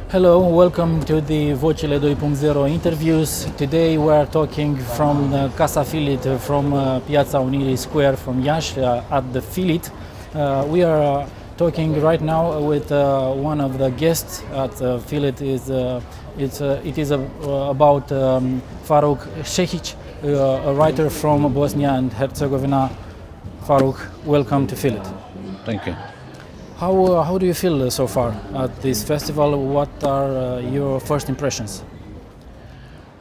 Hello, welcome to the Vocile 2.0 interviews. Today we are talking from the Casa FILIT from Piazza Uniri Square from Iași at the FILIT. We are talking right now with one of the guests at FILIT. It is about Faruk Šehić, a writer from Bosnia and Herzegovina. Faruk, welcome to FILIT. Thank you. How do you feel so far at this festival? What are your first impressions?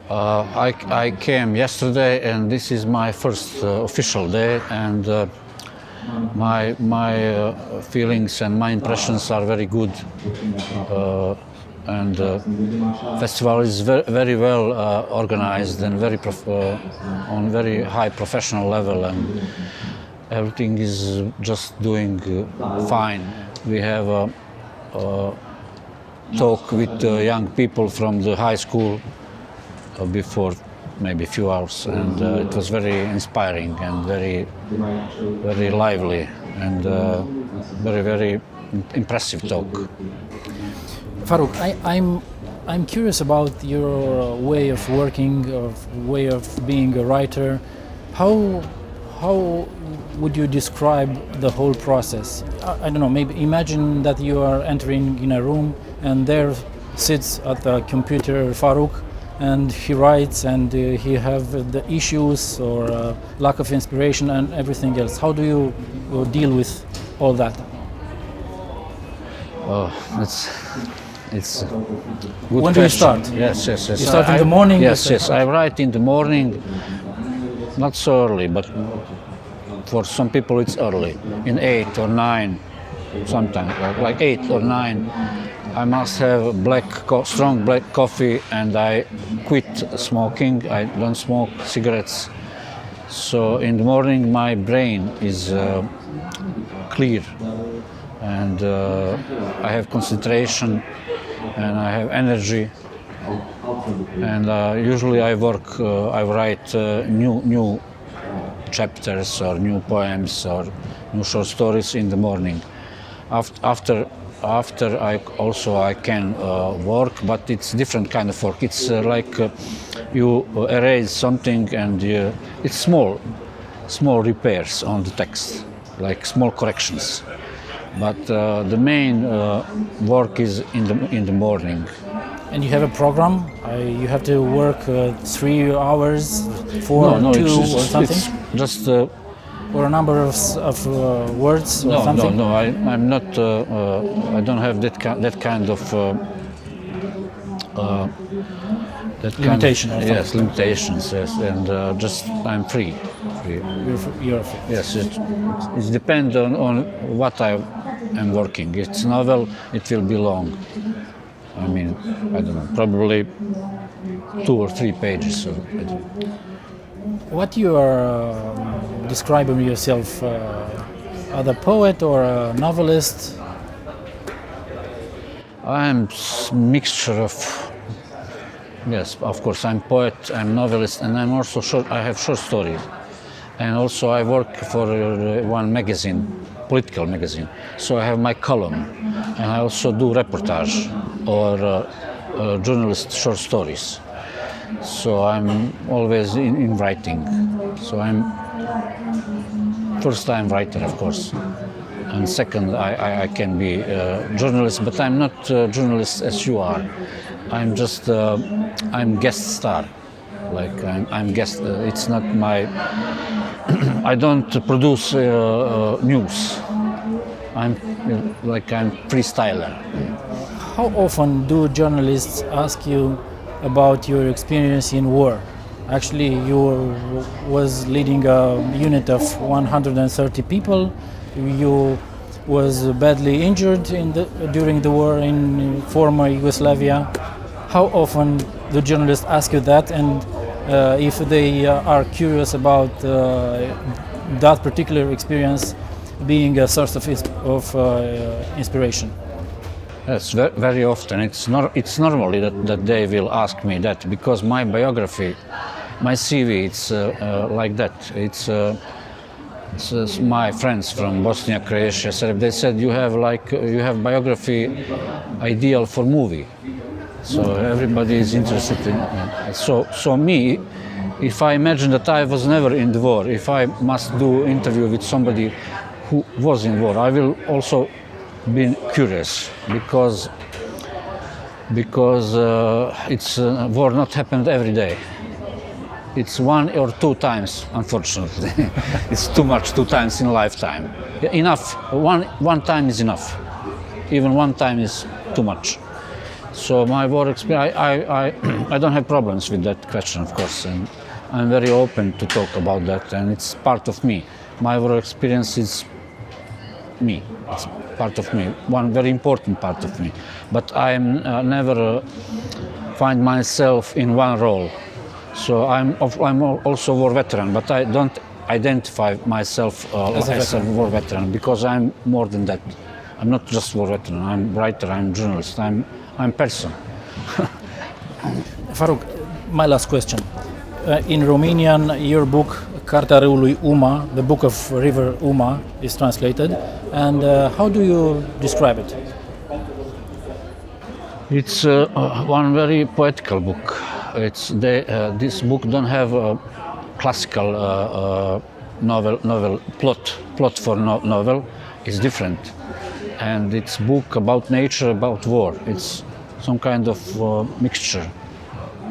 I came yesterday, and this is my first official day, and my feelings and my impressions are very good. And festival is very well organized and on very high professional level, and everything is just doing fine. We have a talk with young people from the high school before maybe a few hours, and it was very inspiring and very lively and very impressive talk. Faruk, I'm curious about your way of working, way of being a writer. How would you describe the whole process? I don't know, maybe imagine that you are entering in a room and there sits at the computer Faruk, and he writes, and he have the issues or lack of inspiration and everything else. How do you deal with all that? It's a good When question. do you start? Yes. You start in the morning? Yes. I write in the morning, not so early, but for some people it's early, in 8 or 9, sometimes like 8 or 9. I must have strong black coffee, and I quit smoking. I don't smoke cigarettes. So in the morning my brain is clear, and I have concentration and I have energy, and usually I write new chapters or new poems or new short stories in the morning. After I can work, but it's different kind of work. It's like you erase something, and it's small repairs on the text, like small corrections. But the main work is in the morning. And you have a program? You have to work 3 hours, 4, No, 2 or something? It's just or a number of words or something? No. I'm not. I don't have that kind of limitation. Yes, limitations. Yes, and just I'm free. You're free. Yes, it depends on what I am working. It's novel. It will be long. I mean, I don't know, probably 2 or 3 pages. What you are describing yourself, as a poet or a novelist? I'm mixture of. Yes, of course, I'm poet, I'm novelist, and I'm also I have short stories. And also I work for one magazine, political magazine. So I have my column, and I also do reportage or journalist short stories. So I'm always in writing. So I'm first time writer, of course, and second I can be a journalist, but I'm not a journalist as you are. I'm just I'm guest star, like I'm guest. It's not my. I don't produce news. I'm freestyler. How often do journalists ask you about your experience in war? Actually, you was leading a unit of 130 people. You was badly injured during the war in former Yugoslavia. How often do journalists ask you that, and if they are curious about that particular experience being a source of inspiration? Yes, very often. It's normally that they will ask me that, because my biography, my CV, it's like that. It's my friends from Bosnia, Croatia, Serbia, they said you have biography ideal for movie. So everybody is interested in. So me, if I imagine that I was never in the war, if I must do interview with somebody who was in war, I will also be curious because it's war not happened every day. It's 1 or 2 times, unfortunately. It's too much, 2 times in a lifetime. Enough. One time is enough. Even 1 time is too much. So my war experience, I don't have problems with that question, of course, and I'm very open to talk about that, and it's part of me. My war experience is me. It's part of me, one very important part of me. But I'm never find myself in one role. So I'm also war veteran, but I don't identify myself as a war veteran because I'm more than that. I'm not just war veteran. I'm writer. I'm journalist. I'm person. Faruk, my last question. In Romanian, your book Cartea Râului Uma, the book of River Uma, is translated. And how do you describe it? It's one very poetical book. This book don't have a classical novel plot for novel. It's different, and it's book about nature, about war. It's some kind of mixture,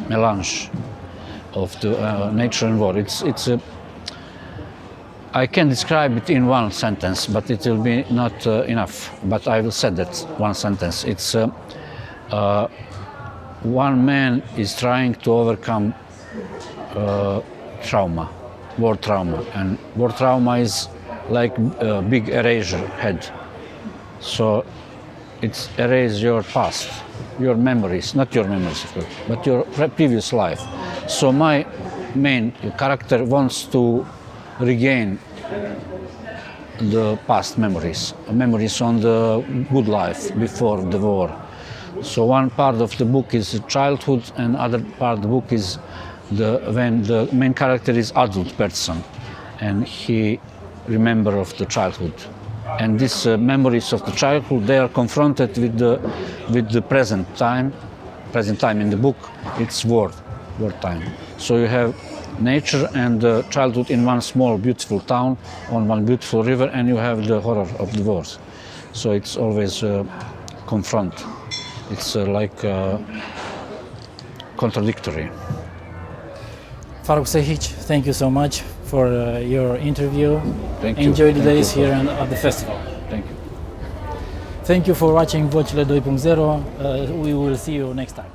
melange of the nature and war. I can describe it in one sentence, but it will be not enough. But I will say that one sentence. It's one man is trying to overcome trauma, war trauma, and war trauma is like a big eraser head. So it's erase your past, your memories, not your memories, of course, but your previous life. So my main character wants to regain the past memories on the good life before the war. So one part of the book is childhood, and other part of the book is when the main character is adult person, and he remember of the childhood. And these memories of the childhood, they are confronted with the present time in the book. It's war time. So you have nature and childhood in one small beautiful town on one beautiful river, and you have the horror of the wars. So it's always confront. It's like contradictory. Faruk Šehić, thank you so much for your interview. Thank you. Enjoy the days here at the festival. Thank you. Thank you for watching Vocile 2.0. We will see you next time.